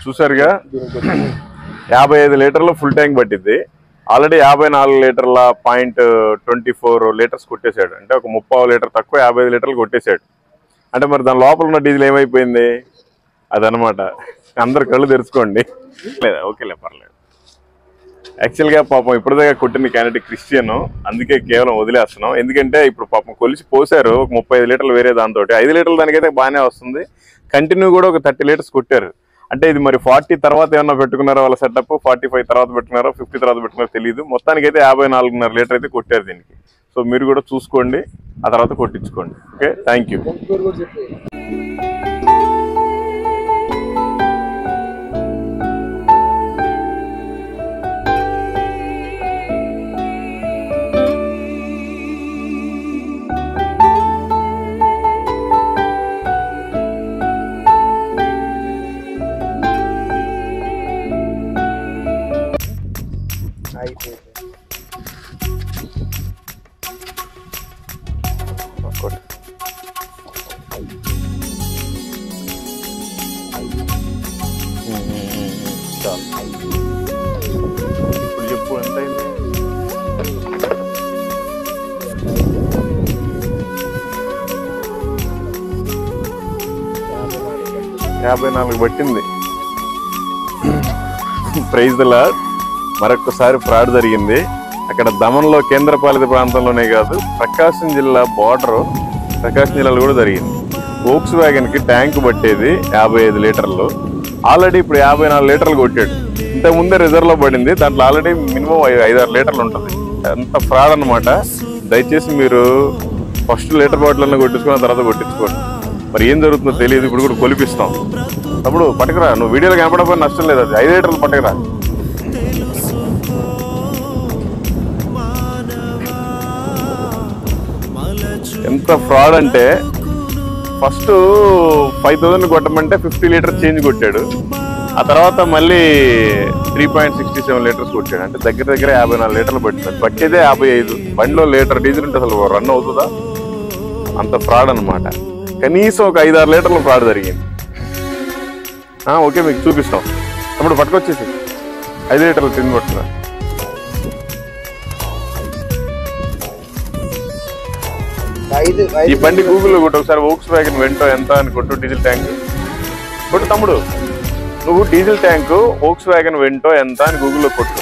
చూసారుగా 55 లీటర్లు full tank పట్టింది. ఆల్రెడీ 54 లీటర్ల 0.24 లీటర్స్ కొట్టేశాడు. అంటే ఒక 30 లీటర్ తక్కువ 55 లీటర్లు కొట్టేశాడు. అంటే మరి దాని లోపల ఉన్న డీజిల్ ఏమైపోయింది అదనమాట. అందరు కళ్ళు తెరుచుకోండి. లేదా ఓకేలే పర్లేదు. యాక్చువల్గా పాపం ఇప్పటిదాకా కొట్టిన క్యాండిడేట్ క్రిస్టియన్, అందుకే కేవలం వదిలేస్తున్నాం. ఎందుకంటే ఇప్పుడు పాపం కొలిసి పోసారు ఒక 35 లీటర్లు వేరే దాంతో. 5 లీటర్లు దానికైతే బాగానే వస్తుంది. కంటిన్యూ కూడా ఒక 30 లీటర్స్ కొట్టారు. అంటే ఇది మరి 40 తర్వాత ఏమన్నా పెట్టుకున్నారో వాళ్ళ సెటప్, 45 తర్వాత పెట్టుకున్నారో 50 తర్వాత పెట్టుకున్నారో తెలియదు. మొత్తానికి అయితే 54.5 లీటర్ అయితే కొట్టారు దీనికి. సో మీరు కూడా చూసుకోండి, ఆ తర్వాత కొట్టించుకోండి. Okay, thank you. ఇప్పుడు చెప్పు ఎంత అయింది? 54 పట్టింది. Praise the Lord. మరొకసారి ఫ్రాడ్ జరిగింది. అక్కడ దమన్లో కేంద్రపాలిత ప్రాంతంలోనే కాదు, ప్రకాశం జిల్లా బార్డర్, ప్రకాశం జిల్లాలో కూడా జరిగింది. వోక్స్ వ్యాగన్కి ట్యాంక్ పట్టేది 55 లీటర్లు. ఆల్రెడీ ఇప్పుడు 54 లీటర్లు కొట్టాడు. ఇంతకుముందే రిజర్వ్లో పడింది. దాంట్లో ఆల్రెడీ మినిమం 5-6 లీటర్లు ఉంటుంది. అంత ఫ్రాడ్ అనమాట. దయచేసి మీరు ఫస్ట్ లీటర్ బాటిల్ కొట్టించుకున్న తర్వాత కొట్టించుకోండి. మరి ఏం జరుగుతుందో తెలియదు. ఇప్పుడు కూడా కొలిపిస్తాం. అప్పుడు పట్టుకురా, నువ్వు వీడియోలో కనపడకపోయినా నష్టం లేదు. అది 5 లీటర్లు పట్టుకురా. ఎంత ఫ్రాడ్ అంటే ఫస్ట్ 5,000 కొట్టమంటే 50 లీటర్ చేంజ్ కొట్టాడు. ఆ తర్వాత మళ్ళీ 3.67 లీటర్స్ కొట్టాడు. అంటే దగ్గర దగ్గర 54 లీటర్లు పట్టింది. పట్టేదే 55. బండిలో లీటర్ డీజిల్ ఉంటే అసలు రన్ అవుతుందా? అంత ఫ్రాడ్ అనమాట. కనీసం ఒక 5-6 లీటర్లు ఫ్రాడ్ జరిగింది. ఓకే, మీకు చూపిస్తాం. అప్పుడు పట్టుకొచ్చేసి 5 లీటర్లు తిని పట్టుకురా. ఈ బండి గూగుల్లో కొట్టు ఒకసారి. వోక్స్ వ్యాగన్ వెంటో ఎంత అని కొట్టు. డీజిల్ ట్యాంక్ కొట్టు తమ్ముడు. నువ్వు diesel tank Volkswagen Vento ఎంత అని గూగుల్లో కొట్టు.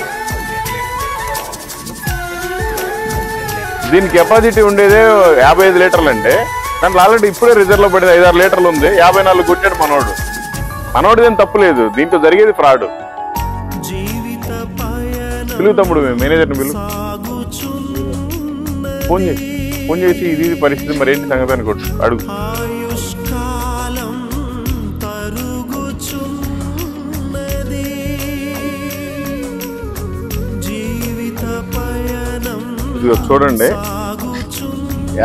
దీని కెపాసిటీ ఉండేదే 55 లీటర్లు. అంటే దాంట్లో ఆల్రెడీ ఇప్పుడే రిజర్వ్లో పడేది 5-6 లీటర్లు ఉంది. 54 కొట్టాడు మనోడు. మనోడిదేం తప్పు లేదు, దీంట్లో జరిగేది ఫ్రాడ్. పిలువు తమ్ముడు, మేనేజర్ని పిలువు. ఫోన్ చేసి ఇది పరిస్థితి మరేంటి సంగతి అని కొట్టు, అడుగు. చూడండి,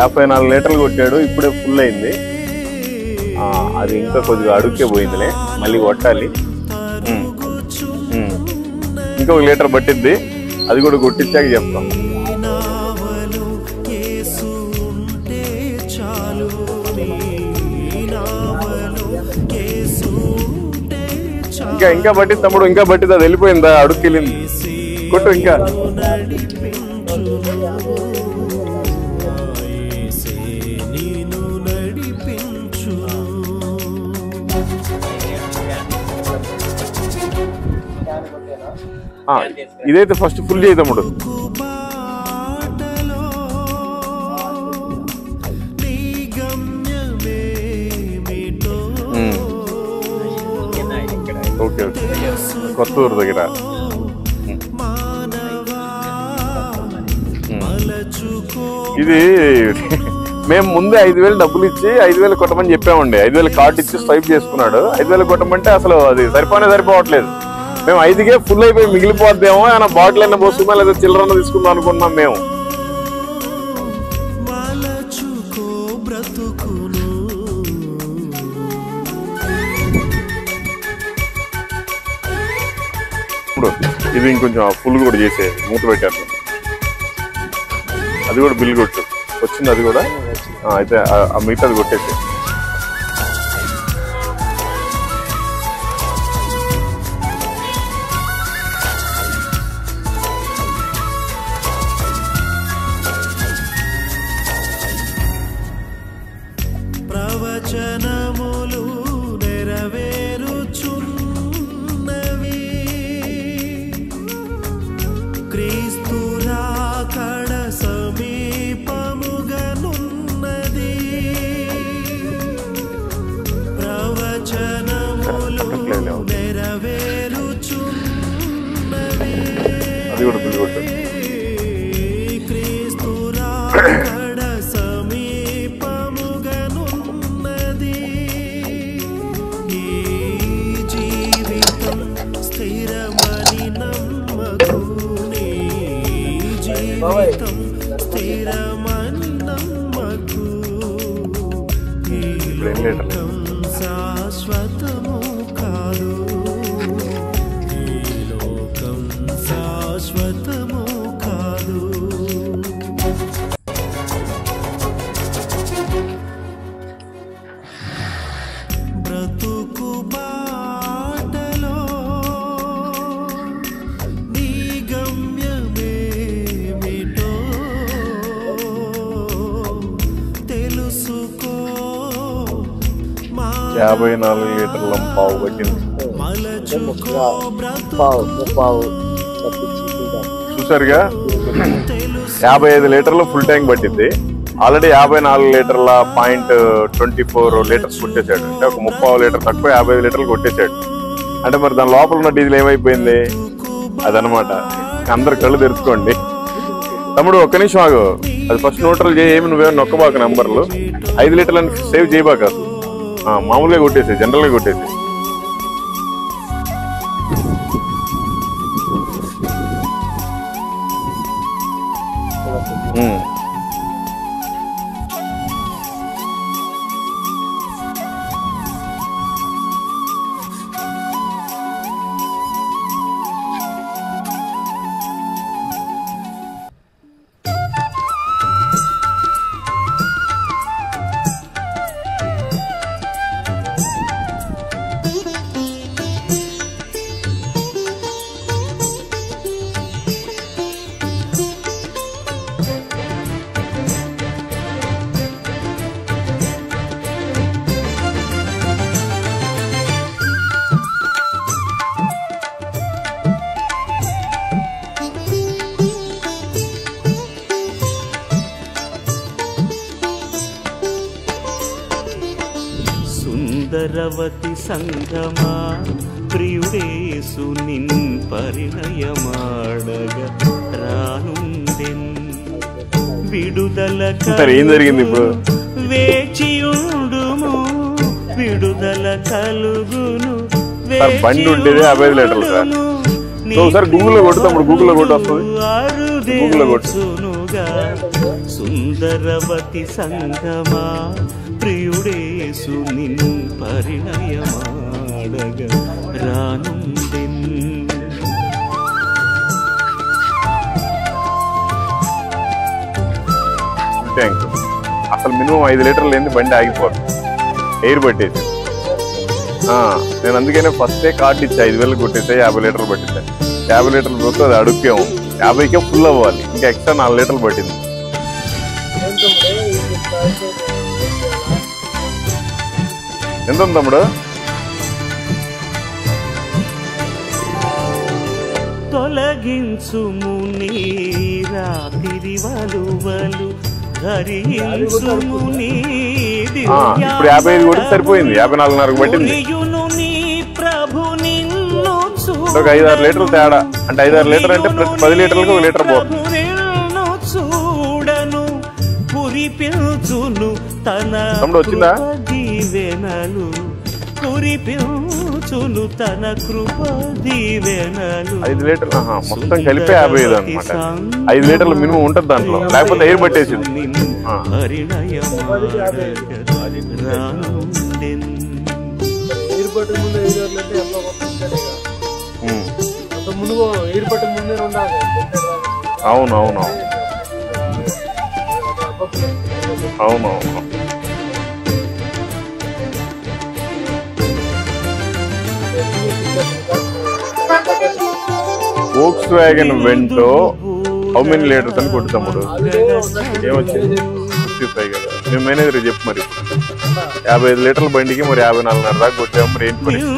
54 లీటర్లు కొట్టాడు. ఇప్పుడే ఫుల్ అయింది. అది ఇంకా కొద్దిగా అడుగుకే పోయిందిలే, మళ్ళీ కొట్టాలి. ఇంకొక లీటర్ పట్టిద్ది. అది కూడా కొట్టించాక చెప్తాం. ఇంకా పట్టింది తమ్ముడు, ఇంకా పట్టింది. అది వెళ్ళిపోయిందా? అడుగుకెళ్ళింది. కొట్టు ఇంకా. ఇదైతే ఫస్ట్ ఫుల్ చేయి తమ్ముడు. ఓకే ఓకే, కొత్తూరు దగ్గర. ఇది మేము ముందే 5,000 డబ్బులు ఇచ్చి 5,000 కొట్టమని చెప్పామండి. 5,000 కార్డు ఇచ్చి స్వైప్ చేసుకున్నాడు. 5,000 కొట్టమంటే అసలు అది సరిపోవట్లేదు. మేము 5కే ఫుల్ అయిపోయి మిగిలిపోద్దేమో, ఏమైనా బాటిల్ అయినా పోసుకున్నా లేదా చిల్లరన్న తీసుకుందాం అనుకున్నాం మేము. ఇది ఇంకొంచెం ఫుల్ కూడా చేసే మూత పెట్టారు. అది కూడా బిల్ కొట్టు. వచ్చింది అది కూడా. అయితే ఆ మిగతాది కొట్టేసి అది కూడా బిల్ కొట్టు. శాశ్వతము కాదు, ఈ లోకం శాశ్వతము కాదు. బ్రతుకు బాటలో నీ గమ్యమేమిటో తెలుసుకో. 54 లీటర్ల పావు పట్టింది. చూసారుగా 55 లీటర్లు ఫుల్ ట్యాంక్ పట్టింది. ఆల్రెడీ 54 లీటర్ల .24 లీటర్స్ కొట్టేశాడు. అంటే ఒక 30 లీటర్ తక్కువ 55 లీటర్లు కొట్టేశాడు. అంటే మరి దాని లోపల ఉన్న డీజిల్ ఏమైపోయింది అదనమాట. అందరు కళ్ళు తెరుచుకోండి. తమ్ముడు ఒక్క నిమిషం ఆగు, అది ఫస్ట్ న్యూట్రల్ చేయి. ఏమి నువ్వేమో నొక్కబాక నంబర్లు 5 లీటర్లని సేవ్ చేయబాక, మామూలుగా కొట్టేసి జనరల్ గా కొట్టేసి. సుందరవతి సంగమా ప్రియుడేసు నిన్ పరిణయమాడగ రానుండెన్. విడుదల ఏం జరిగింది ఇప్పుడు? వేచియుండుము విడుదల కలుగును. బండి ఉండేది 55 లీటర్లు సార్. ఒకసారి గూగుల్లో కొట్టుతాడు, గూగుల్లో కొట్టు వస్తుంది. గూగుల్లో కొట్టుగా. సుందరవతి సంగమా ప్రియుడేసు నిన్ పరిణయమాడగ రానుండెన్. అసలు మినిమం 5 లీటర్లు లేని బండి ఆగిపోతుంది, ఎయిర్ పట్టేసి. నేను అందుకనే ఫస్టే కార్డు ఇచ్చా, 5,000 కొట్టేస్తే 50 లీటర్లు పట్టించాను. 50 లీటర్లు పోతే అది అడుక్కేము, 50కే ఫుల్ అవ్వాలి. ఇంకా ఎక్స్ట్రా 4 లీటర్లు పట్టింది. ఎంత ఉంది తమ్ముడు? తొలగించుము నీ రాత్రి వలువలు ధరించుము నీ ఇప్పుడు 55 కూడా సరిపోయింది. 54.5 పట్టింది. ప్రభు నిన్ను ఒక 5-6 లీటర్లు తేడా. అంటే 5-6 లీటర్ అంటే ప్రతి 10 లీటర్లకు 1 లీటర్ పోతుంది. చూడను కురిపించును తన వచ్చిందా దీవెనలు, కురిపించును తన కృప దీవెనలు. 5 లీటర్లు మొత్తం కలిపి 55 అనమాట. 5 లీటర్లు మినిమం ఉంటుంది దాంట్లో, లేకపోతే ఎయిర్ పట్టేసింది. అవునవును అవునవును. Volkswagen Vento how many litres అని కొట్టు తమ్ముడు. ఏమొచ్చింది? 65 కదా. మేము మేనేజర్ చెప్పు మరి. 55 లీటర్ల బండికి మరి 54.5 దాకా కొట్టాము. మరి ఏంటి పరిస్థితి?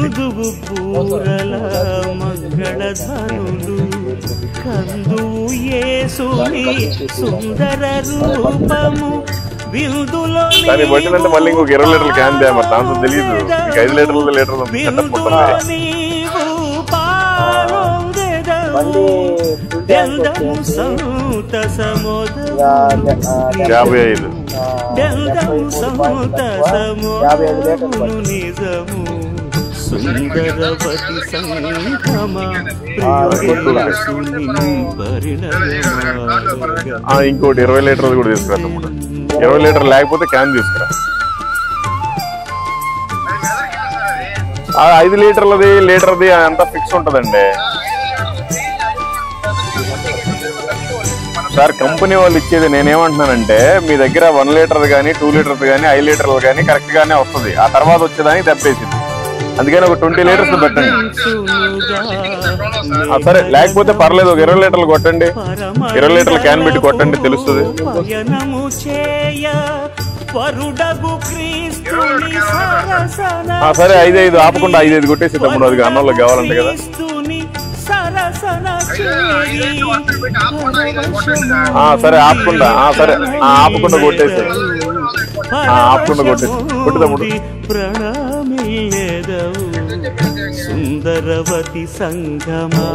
దాన్ని పట్టిందంటే మళ్ళీ ఇంకొక 20 లీటర్లు క్యాన్ తేమా, దాంతో తెలియదు. 5 లీటర్లు సెటప్ ఉంటుంది. దెల్దము సంతసమోదము 55. దెల్దము సంతసమోదము నిజము సుందరవతి సంగమా ఇంకోటి 20 లీటర్లు కూడా తీసుకురా తమ్ముడు. 20 లీటర్ లేకపోతే క్యాన్ తీసుకురా. 5 లీటర్లది లీటర్ది అంతా ఫిక్స్ ఉంటుందండి సార్. కంపెనీ వాళ్ళు ఇచ్చేది నేనేమంటున్నానంటే మీ దగ్గర 1 లీటర్ కానీ 2 లీటర్స్ కానీ 5 లీటర్లు కానీ కరెక్ట్ గానే వస్తుంది. ఆ తర్వాత వచ్చేదానికి దెబ్బేసింది. అందుకని ఒక 20 లీటర్స్ పెట్టండి. సరే లేకపోతే పర్లేదు, ఒక 20 లీటర్లు కొట్టండి. 20 లీటర్ల క్యాన్ పెట్టి కొట్టండి, తెలుస్తుంది. సరే 5 ఆపకుండా 5 కొట్టేసి తమ్ముడు. అది అన్నంలోకి కావాలంటే కదా. సరే ఆపకుండా ఆపకుండా కొట్టేసి కొట్టు తమ్ముడు. ప్రణమిల్లెదవు సుందరవతి సంగమా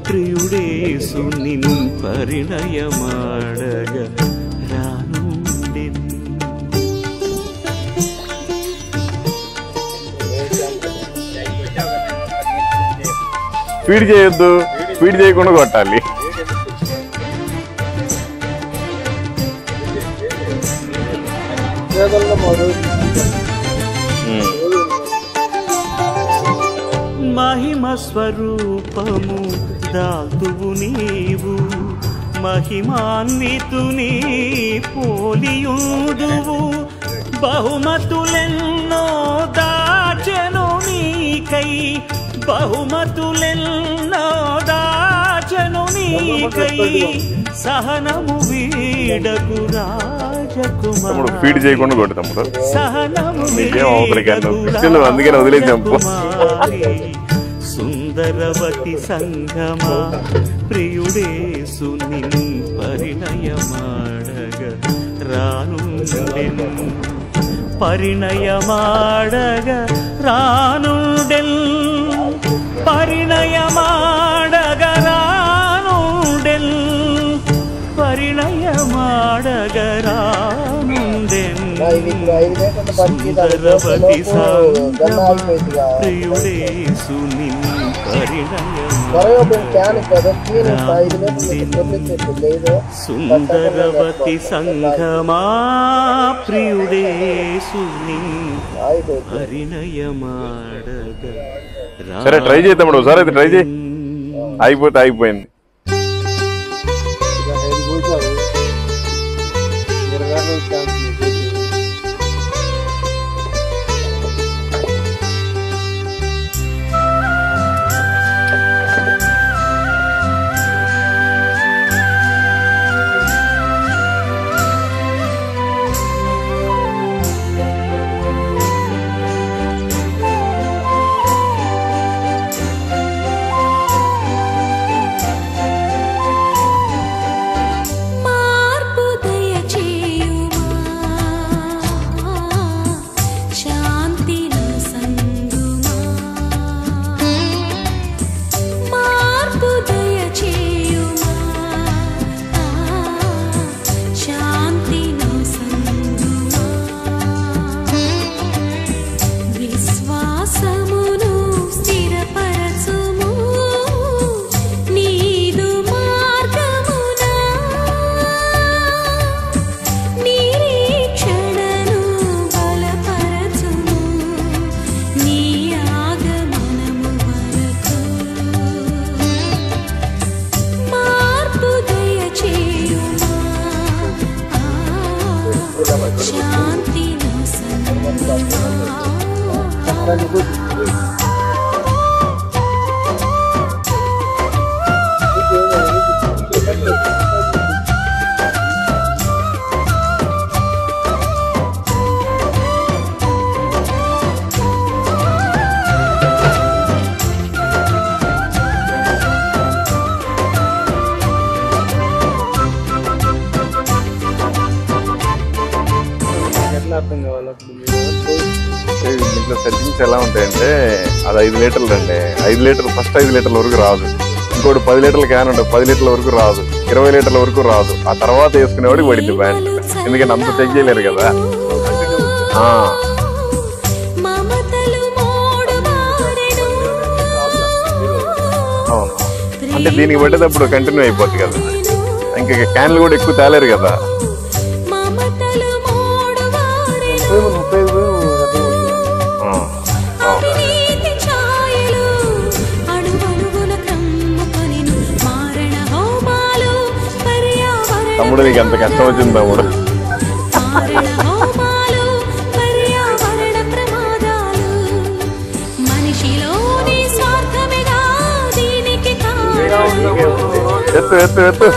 ప్రియుడేసు నిన్ను పరిణయమాడగ రానుండెను. స్పీడ్ చేయొద్దు, స్పీడ్ చేయకుండా కొట్టాలి. మహిమ స్వరూపము దాతువు నీవు మహిమాన్వితుని పోలియుదువు బహుమతులెన్నో దాచెను నీకై బహుమతులెన్నో దాచెను నీకై సహనము వీడకు రాజకుమారి ఫీడ్ చేయకుండా కొట్టు తమ్ముడు. సహనము అందుకని వదిలేసాం. సుందరవతి సంగమా ప్రియుడేసు నిన్ను పరిణయమాడగ రానుండెను పరిణయమాడగ రానుండెన్ పరిణయమాడగ రానుండెన్ పరిణయమాడగ రానుండెన్ సుందరవతి సంగమా ప్రియుడేసు నిన్ను సుందరవతి సంగమా ప్రియుడేసు నిన్ను పరిణయమాడగ. సరే ట్రై చేద్దాం సార్. అయితే ట్రై చేయి. అయిపోయింది. దీంట్లో సెట్టింగ్స్ ఎలా ఉంటాయంటే అది 5 లీటర్లు అండి. 5 లీటర్లు ఫస్ట్ 5 లీటర్ల వరకు రాదు. ఇంకోటి 10 లీటర్ల క్యాన్ ఉంటుంది, 10 లీటర్ల వరకు రాదు, 20 లీటర్ల వరకు రాదు. ఆ తర్వాత వేసుకునేవాడికి పడింది ప్యాంట్. ఎందుకంటే అంత చెక్ చేయలేరు కదా. అవును, అంటే దీనికి పట్టేటప్పుడు కంటిన్యూ అయిపోద్ది కదా. ఇంకా క్యాన్లు కూడా ఎక్కువ తేలేరు కదా. తమ్ముడు నీకు ఎంత కష్టం వచ్చింది తమ్ముడు. ఎత్తు ఎత్తు ఎత్తు.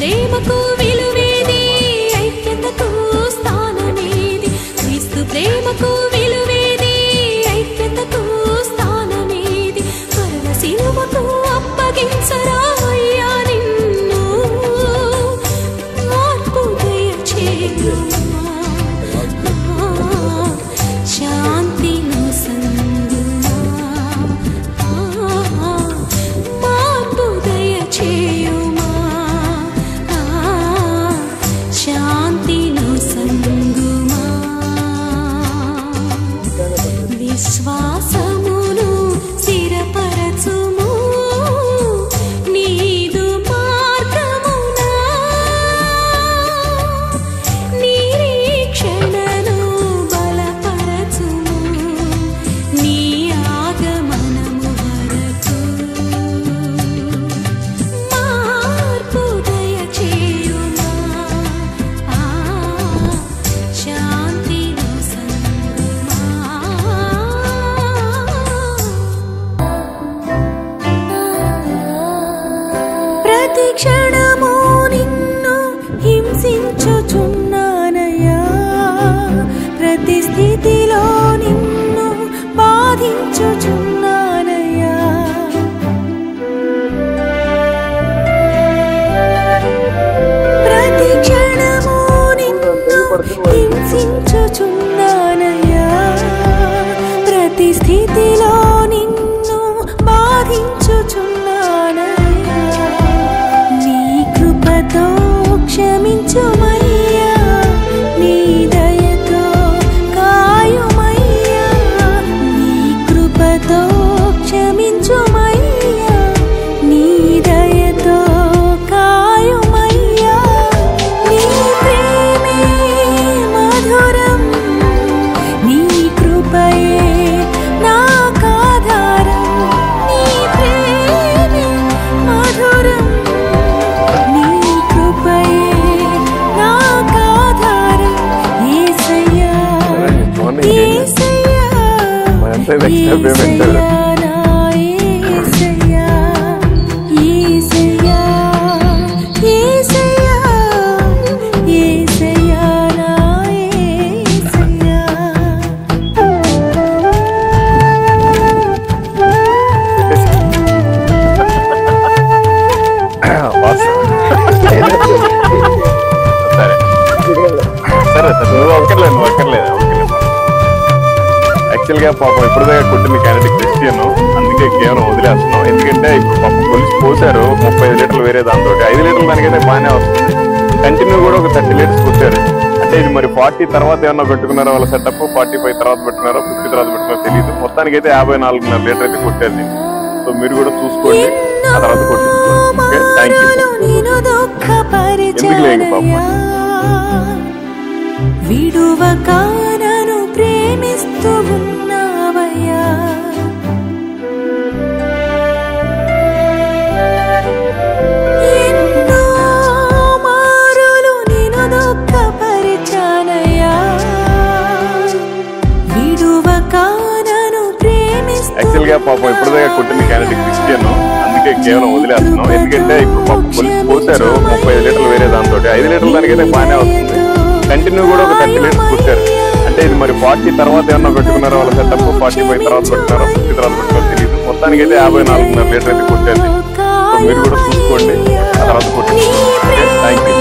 ప్రేమకు విలువేది, ఐక్యతకు స్థానమేది, పర్లేదు ఎక్స్ట్రా పేమెంట్. సరే సార్, నువ్వు ఒక్కర్లేదు. యాక్చువల్గా పాపం ఇప్పుడుదే కొట్టింది క్యాండిడేట్ క్రిస్టియన్, అందుకే కేవలం వదిలేస్తున్నాం. ఎందుకంటే ఇప్పుడు పాపం పోలీసు పోసారు 35 లీటర్లు వేరే దాంతో, 5 లీటర్లు దానికైతే బాగానే వస్తుంది. కంటిన్యూ కూడా ఒక 30 లీటర్స్ కొట్టారు. అంటే ఇది మరి 40 తర్వాత ఏమన్నా పెట్టుకున్నారో వాళ్ళ సెటప్, 45 తర్వాత పెట్టుకున్నారో 50 తర్వాత పెట్టుకున్నారో తెలియదు. మొత్తానికి అయితే 54.5 లీటర్ అయితే కొట్టారు. సో మీరు కూడా చూసుకోండి, ఆ తర్వాత కొట్టించుకోండి. Okay, thank you. ఎందుకు లేదు పాపం, విడువకానను ప్రేమిస్తూ ఉన్నావయ్యా. ఎన్నో మారులు నిన్ను దుఃఖపరిచానయ్యా. విడువకానను ప్రేమిస్తూ. యాక్చువల్గా పాపం ఇప్పుడుదే కొట్టింది క్యాండిడేట్ క్రిస్టియన్, అందుకే కేవలం వదిలేస్తున్నాం. ఎందుకంటే ఇప్పుడు పాపం పోలీసు పోసారు 35 లీటర్లు వేరే దాంతో, 5 లీటర్లు దానికైతే బాగానే వస్తుంది. కంటిన్యూ కూడా ఒక 30 లీటర్స్ కొట్టారు. అంటే ఇది మరి 40 తర్వాత ఏమన్నా పెట్టుకున్నారో వాళ్ళ సెటప్, 45 తర్వాత పెట్టుకున్నారో 50 తర్వాత పెట్టుకున్నారో తెలియదు. మొత్తానికి అయితే 54.5 లీటర్ అయితే కొట్టారు. సో మీరు కూడా చూసుకోండి, ఆ తర్వాత కొట్టించుకోండి. Okay, thank you.